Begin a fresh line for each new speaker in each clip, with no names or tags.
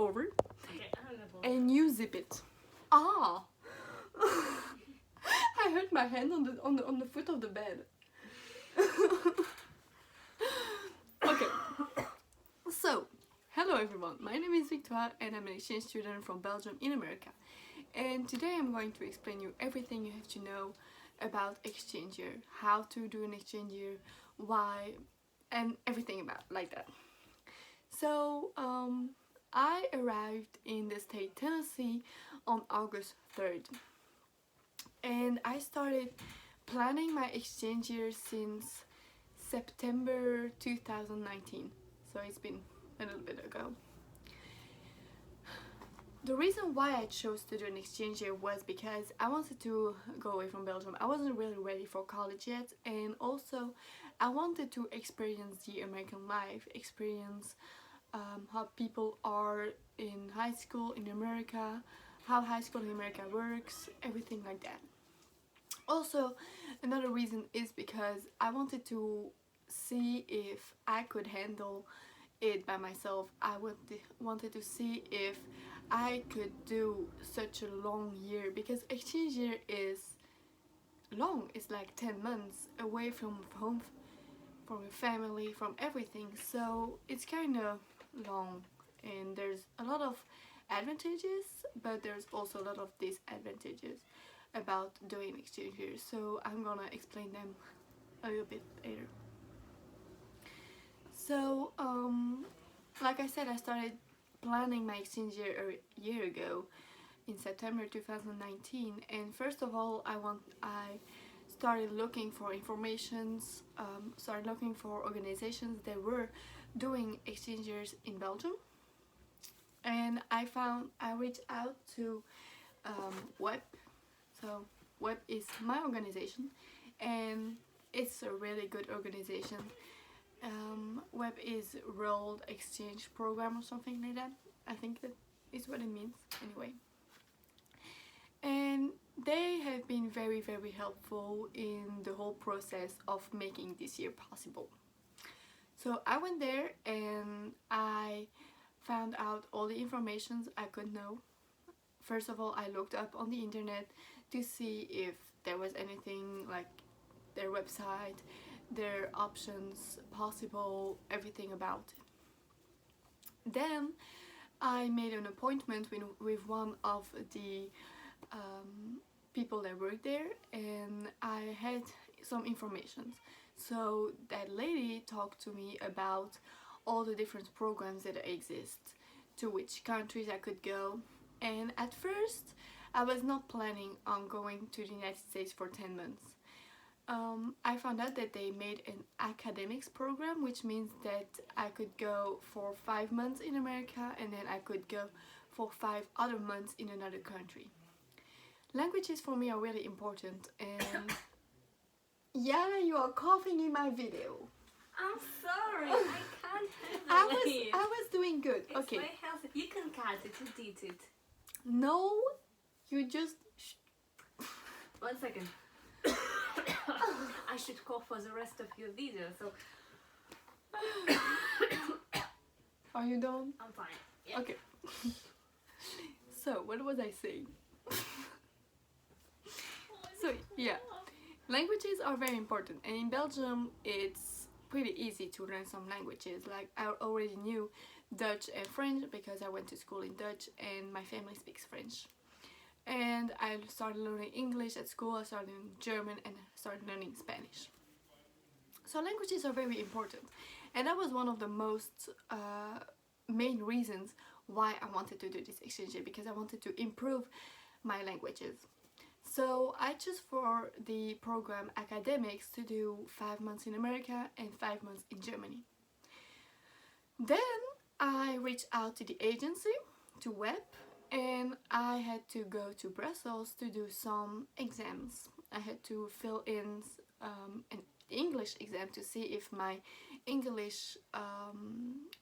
over
Okay,
and you zip it. Ah! I hurt my hand on the foot of the bed. Okay. So, hello everyone. My name is Victoire and I'm an exchange student from Belgium in America. And today I'm going to explain you everything you have to know about exchange year, how to do an exchange year, why, and everything about like that. So, I arrived in the state Tennessee on August 3rd. And I started planning my exchange year since September 2019. So it's been a little bit ago. The reason why I chose to do an exchange year was because I wanted to go away from Belgium. I wasn't really ready for college yet, and also I wanted to experience the American life, experience how people are in high school in America, how high school in America works, everything like that. Also, another reason is because I wanted to see if I could handle it by myself. I wanted to see if I could do such a long year, because exchange year is long. It's like 10 months away from home, from your family, from everything. So it's kind of long, and there's a lot of advantages, but there's also a lot of disadvantages about doing exchange year. So I'm gonna explain them a little bit later. So like I said, I started planning my exchange year a year ago in September 2019, and first of all I started looking for informations, started looking for organizations that were doing exchange years in Belgium, and I reached out to WEP. So WEP is my organization, and it's a really good organization. WEP is World Exchange Program or something like that. I think that is what it means anyway. And they have been very helpful in the whole process of making this year possible. So I went there and I found out all the information I could know. First of all, I looked up on the internet to see if there was anything like their website, their options possible, everything about it. Then I made an appointment with one of the people that work there, and I had some information. So that lady talked to me about all the different programs that exist, to which countries I could go. And at first I was not planning on going to the United States for 10 months. I found out that they made an academics program, which means that I could go for 5 months in America and then I could go for 5 other months in another country. Languages for me are really important, and yeah, you are coughing in my video.
I'm sorry, I can't handle it.
I was doing good.
It's
okay.
very healthy. You can cut it, edit it.
No, you just.
1 second. I should cough for the rest of your video, so.
Are you done?
I'm fine. Yeah.
Okay. So, what was I saying? So, yeah. Languages are very important, and in Belgium it's pretty easy to learn some languages. Like, I already knew Dutch and French because I went to school in Dutch and my family speaks French. And I started learning English at school, I started learning German, and I started learning Spanish. So languages are very important, and that was one of the most main reasons why I wanted to do this exchange year, because I wanted to improve my languages. So I chose for the program academics to do 5 months in America and 5 months in Germany. Then I reached out to the agency, to WEP, and I had to go to Brussels to do some exams. I had to fill in an English exam to see if my English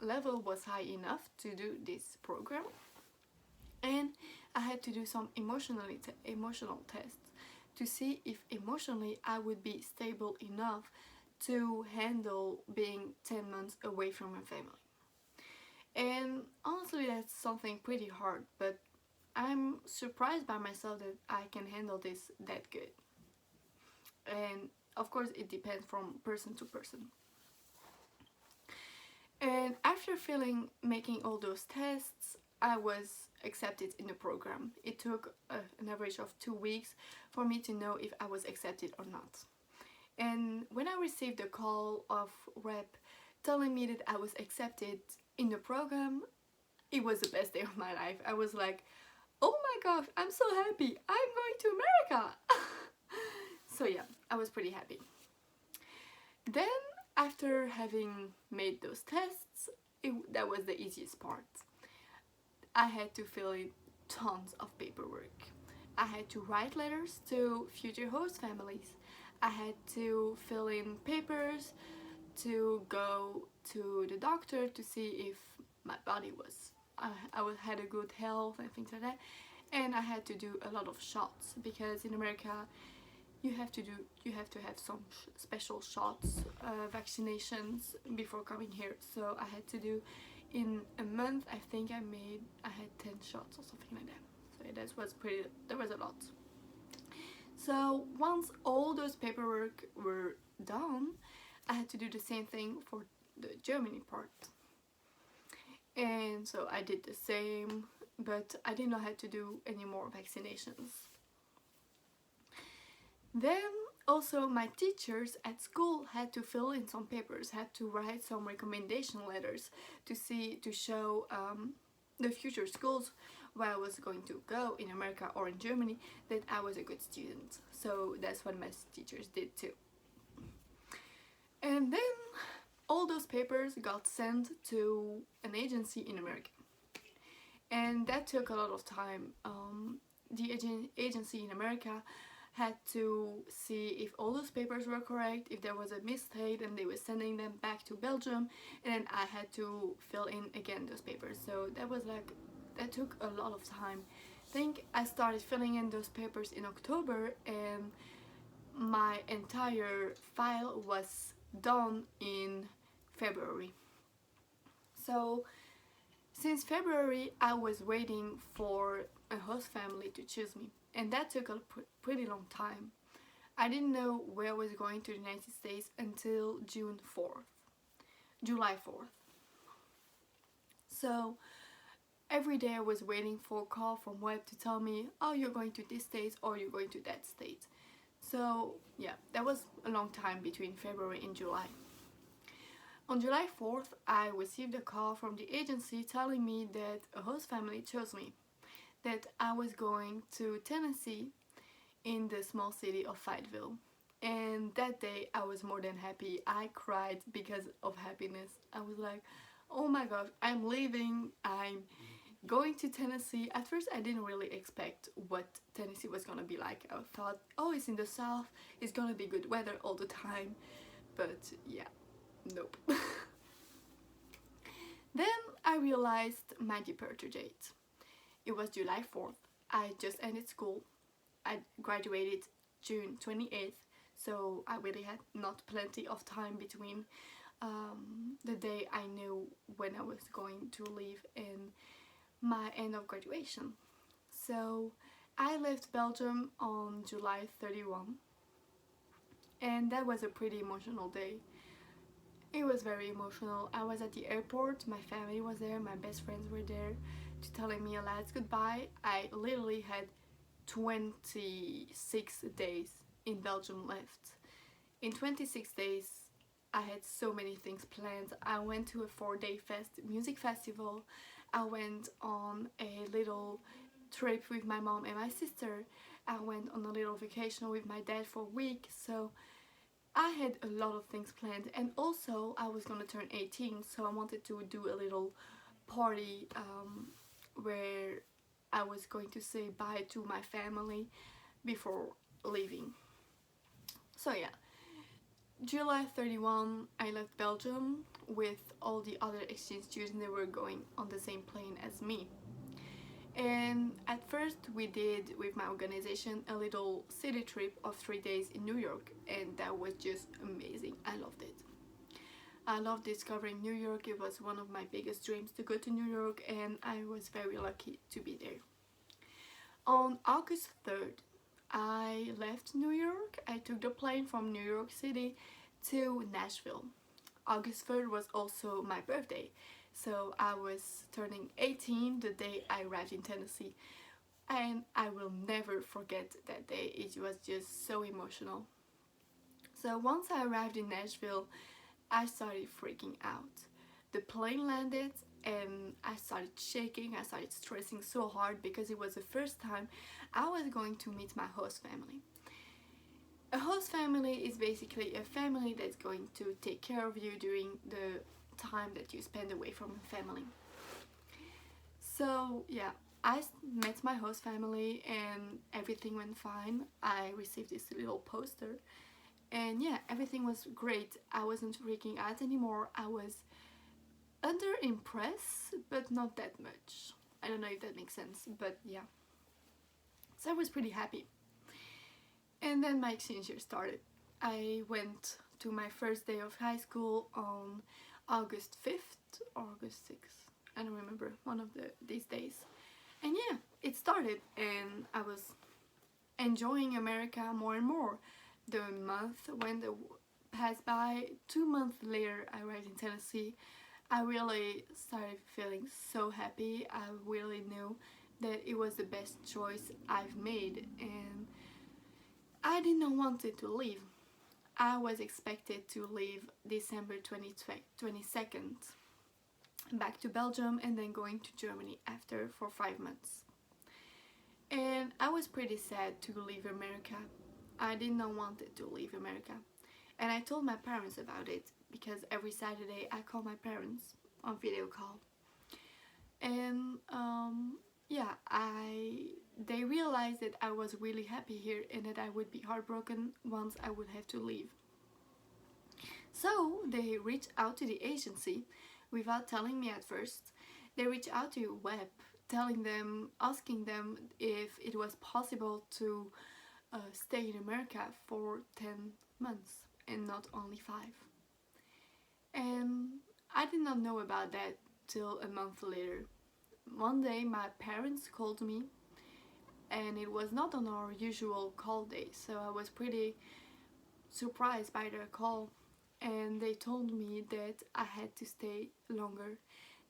level was high enough to do this program. And I had to do some emotional tests to see if emotionally I would be stable enough to handle being 10 months away from my family. And honestly, that's something pretty hard, but I'm surprised by myself that I can handle this that good. And of course, it depends from person to person. And after making all those tests, I was accepted in the program. It took an average of 2 weeks for me to know if I was accepted or not. And when I received a call of rep telling me that I was accepted in the program, it was the best day of my life. I was like, oh my gosh, I'm so happy. I'm going to America. So yeah, I was pretty happy. Then, after having made those tests, that was the easiest part. I had to fill in tons of paperwork. I had to write letters to future host families. I had to fill in papers to go to the doctor to see if my body was had a good health and things like that. And I had to do a lot of shots because in America you have to have some special shots, vaccinations before coming here. So I had to do in a month. I think I had 10 shots or something like that. So yeah, that was a lot. So once all those paperwork were done, I had to do the same thing for the Germany part. And so I did the same, but I did not have to do any more vaccinations. Then also my teachers at school had to fill in some papers, had to write some recommendation letters to show the future schools where I was going to go in America or in Germany that I was a good student. So that's what my teachers did too. And then all those papers got sent to an agency in America. And that took a lot of time. The agency in America had to see if all those papers were correct, if there was a mistake, and they were sending them back to Belgium, and then I had to fill in again those papers. So that took a lot of time. I think I started filling in those papers in October, and my entire file was done in February. So since February I was waiting for a host family to choose me, and that took a pretty long time. I didn't know where I was going to the United States until July 4th. So every day I was waiting for a call from Web to tell me, oh, you're going to this state or you're going to that state. So yeah, that was a long time between February and July. On July 4th, I received a call from the agency telling me that a host family chose me, that I was going to Tennessee in the small city of Fayetteville. And that day I was more than happy. I cried because of happiness. I was like, oh my gosh, I'm leaving, I'm going to Tennessee. At first I didn't really expect what Tennessee was gonna be like. I thought, oh, it's in the south, it's gonna be good weather all the time. But yeah, nope. Then I realized my departure date. It was July 4th. I just ended school. I graduated June 28th, so I really had not plenty of time between the day I knew when I was going to leave and my end of graduation. So I left Belgium on July 31, and that was a pretty emotional day. It was very emotional. I was at the airport, my family was there, my best friends were there to telling me a last goodbye. I literally had 26 days in Belgium left. In 26 days, I had so many things planned. I went to a 4-day music festival. I went on a little trip with my mom and my sister. I went on a little vacation with my dad for a week. So I had a lot of things planned, and also I was gonna turn 18, so I wanted to do a little party where I was going to say bye to my family before leaving. So yeah, July 31 I left Belgium with all the other exchange students. They were going on the same plane as me. And at first we did with my organization a little city trip of 3 days in New York, and that was just amazing. I loved it. I love discovering New York. It was one of my biggest dreams to go to New York, and I was very lucky to be there. On August 3rd, I left New York. I took the plane from New York City to Nashville. August 3rd was also my birthday, so I was turning 18 the day I arrived in Tennessee, and I will never forget that day. It was just so emotional. So once I arrived in Nashville, I started freaking out. The plane landed and I started shaking, I started stressing so hard because it was the first time I was going to meet my host family. A host family is basically a family that's going to take care of you during the time that you spend away from your family. So yeah, I met my host family and everything went fine. I received this little poster and yeah, everything was great. I wasn't freaking out anymore. I was under impressed, but not that much. I don't know if that makes sense, but yeah. So I was pretty happy. And then my exchange year started. I went to my first day of high school on August 5th or August 6th. I don't remember, one of these days. And yeah, it started and I was enjoying America more and more. The month when the passed by, 2 months later I arrived in Tennessee. I really started feeling so happy. I really knew that it was the best choice I've made, and I did not want it to leave. I was expected to leave December 22nd back to Belgium and then going to Germany after for 5 months. And I was pretty sad to leave America. I did not want it to leave America. And I told my parents about it because every Saturday I call my parents on video call. And yeah, they realized that I was really happy here and that I would be heartbroken once I would have to leave. So they reached out to the agency without telling me at first. They reached out to Web, asking them if it was possible to stay in America for 10 months and not only 5. And I did not know about that till a month later. One day my parents called me and it was not on our usual call day, so I was pretty surprised by their call, and they told me that I had to stay longer,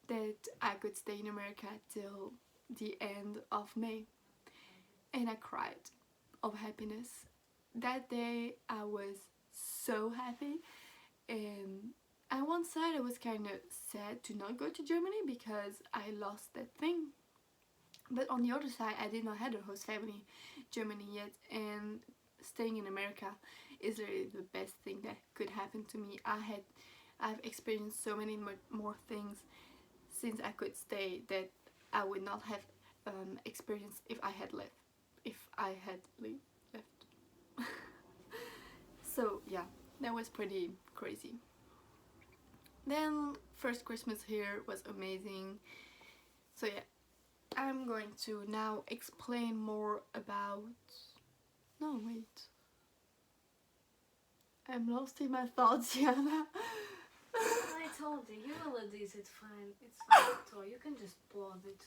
that I could stay in America till the end of May. And I cried of happiness. That day I was so happy, and on one side I was kind of sad to not go to Germany because I lost that thing. But on the other side, I did not have a host family in Germany yet, and staying in America is really the best thing that could happen to me. I've experienced so many more things since I could stay that I would not have experienced if I had left. So yeah, that was pretty crazy. Then first Christmas here was amazing. So yeah, I'm going to now explain more about... No, wait. I'm lost in my thoughts, Yana.
I told you, you will do it. It's fine. It's fine, Victoria. You can just pause it.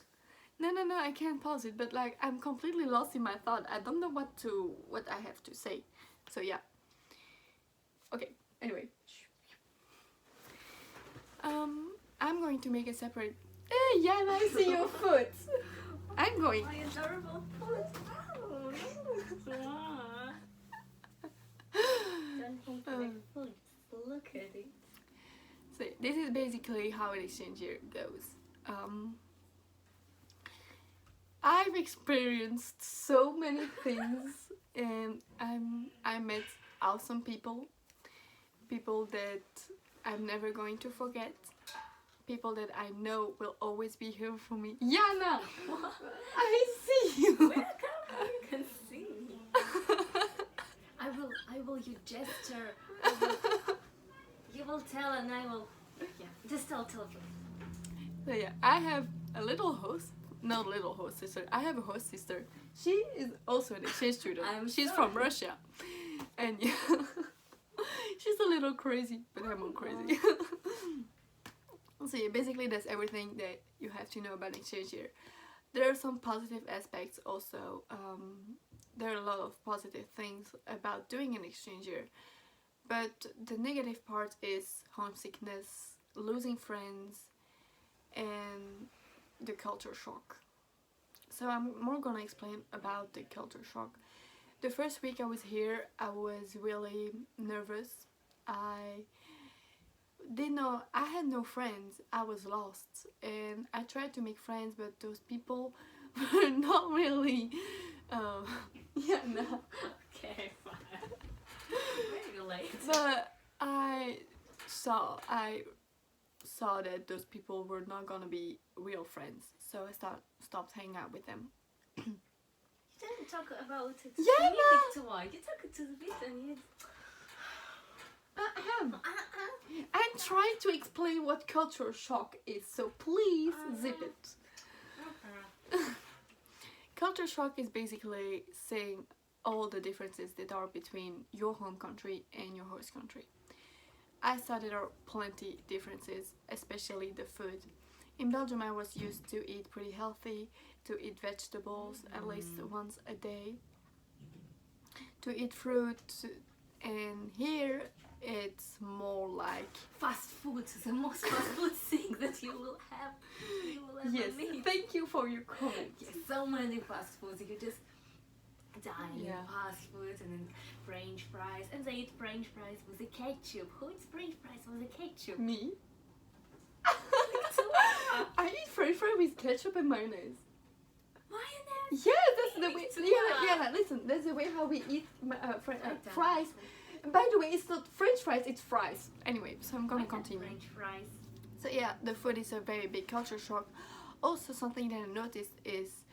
No, I can't pause it, but like I'm completely lost in my thought. I don't know what I have to say. So yeah. Okay, anyway. I'm going to make a separate... Hey, Yana, I see your foot. I'm going...
My adorable foot. Oh, no. Don't hate my foot. Look at it.
So this is basically how an exchange year goes. I've experienced so many things, and I met awesome people that I'm never going to forget, people that I know will always be here for me. Yana, I see you.
Where you can see me? I will. You gesture. You will tell, and I will. Yeah, just tell.
So yeah, I have a little host. Not a little host sister. I have a host sister. She is also an exchange student. She's from Russia, and yeah. She's a little crazy, but I'm not crazy. So yeah, basically that's everything that you have to know about exchange year. There are some positive aspects also. There are a lot of positive things about doing an exchange year, but the negative part is homesickness, losing friends, and the culture shock. So I'm more gonna explain about the culture shock. The first week I was here, I was really nervous. I didn't know, I had no friends. I was lost, and I tried to make friends, but those people were not really. Um, yeah, no.
Okay, fine. Very late.
But I saw that those people were not gonna be real friends, so I stopped hanging out with them.
You didn't talk about it.
Yeah,
You
no.
need to why. You talk it to the bit and you.
I'm trying to explain what culture shock is, so please zip it. Culture shock is basically saying all the differences that are between your home country and your host country. I saw there are plenty differences, especially the food. In Belgium I was used to eat pretty healthy, to eat vegetables at least once a day, to eat fruit, and here it's more like
Fast food is the most fast food thing that you will have. You will ever
yes,
need.
thank you for your comment.
Yes, so many fast foods. You just dine in
Yeah.
fast food and then French fries, and they eat French fries with the ketchup. Who eats French fries with the ketchup?
Me?
So,
I eat French fry with ketchup and mayonnaise.
mayonnaise.
Yeah, that's the way.
It's
Yeah, listen, that's the way how we eat fries. By the way, it's not French fries, it's fries. Anyway, so I'm gonna continue.
French fries.
So yeah, the food is a very big culture shock. Also, something that I noticed is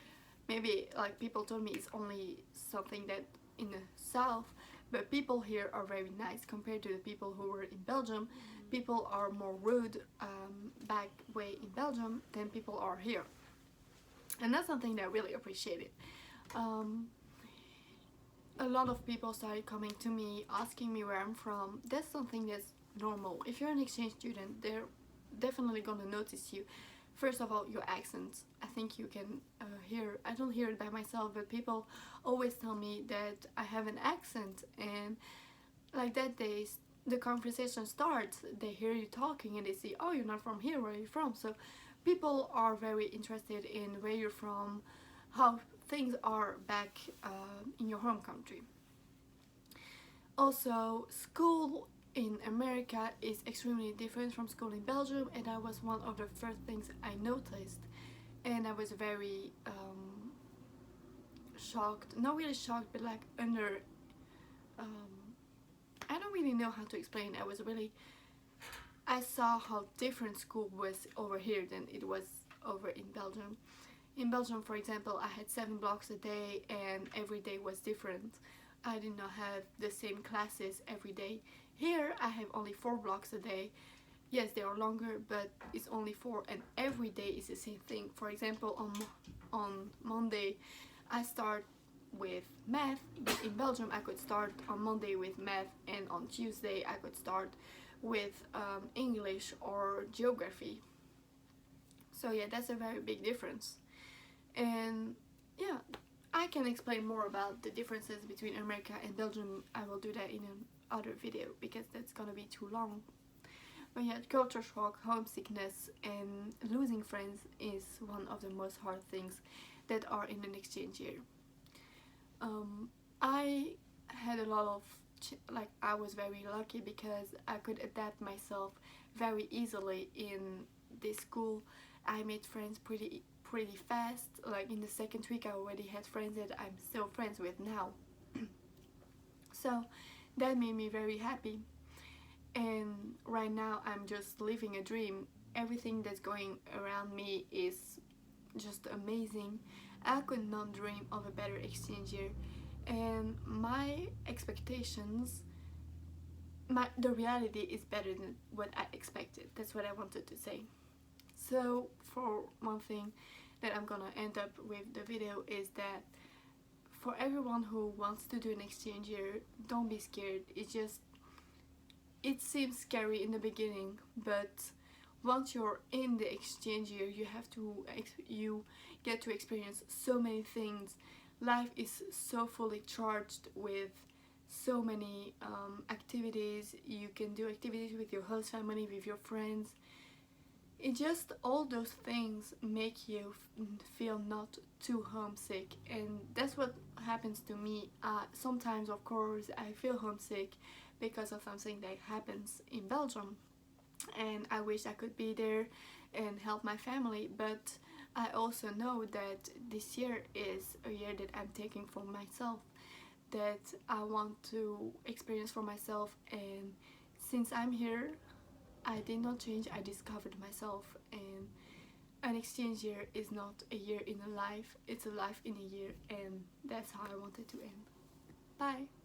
maybe like people told me it's only something that in the south, but people here are very nice compared to the people who were in Belgium. People are more rude back way in Belgium than people are here, and that's something that I really appreciated. A lot of people started coming to me asking me where I'm from. That's something that's normal. If you're an exchange student, they're definitely gonna notice you. First of all, your accent. I think you can hear. I don't hear it by myself, but people always tell me that I have an accent, and like that the conversation starts. They hear you talking and they see, oh, you're not from here. Where are you from? So people are very interested in where you're from, how things are back in your home country. Also, school in America is extremely different from school in Belgium, and that was one of the first things I noticed, and I was very shocked. Not really shocked, but like under. I don't really know how to explain. I saw how different school was over here than it was over in Belgium. In Belgium, for example, I had 7 blocks a day and every day was different. I did not have the same classes every day. Here, I have only 4 blocks a day. Yes, they are longer, but it's only 4 and every day is the same thing. For example, on Monday, I start with math, but in Belgium I could start on Monday with math, and on Tuesday I could start with English or geography. So yeah, that's a very big difference. And yeah, I can explain more about the differences between America and Belgium. I will do that in another video because that's gonna be too long. But yeah, culture shock, homesickness, and losing friends is one of the most hard things that are in an exchange year. I had a lot of I was very lucky because I could adapt myself very easily in this school. I made friends pretty fast. Like in the second week I already had friends that I'm still friends with now. So that made me very happy. And right now I'm just living a dream. Everything that's going around me is just amazing. I could not dream of a better exchange year. And my expectations, the reality is better than what I expected. That's what I wanted to say. So for one thing that I'm gonna end up with the video is that for everyone who wants to do an exchange year, don't be scared. It's just it seems scary in the beginning, but once you're in the exchange year, you get to experience so many things. Life is so fully charged with so many activities. You can do activities with your host family, with your friends. It just, all those things make you feel not too homesick, and that's what happens to me. Sometimes, of course, I feel homesick because of something that happens in Belgium, and I wish I could be there and help my family. But I also know that this year is a year that I'm taking for myself, that I want to experience for myself. And since I'm here, I did not change, I discovered myself. And an exchange year is not a year in a life, it's a life in a year, and that's how I wanted to end. Bye.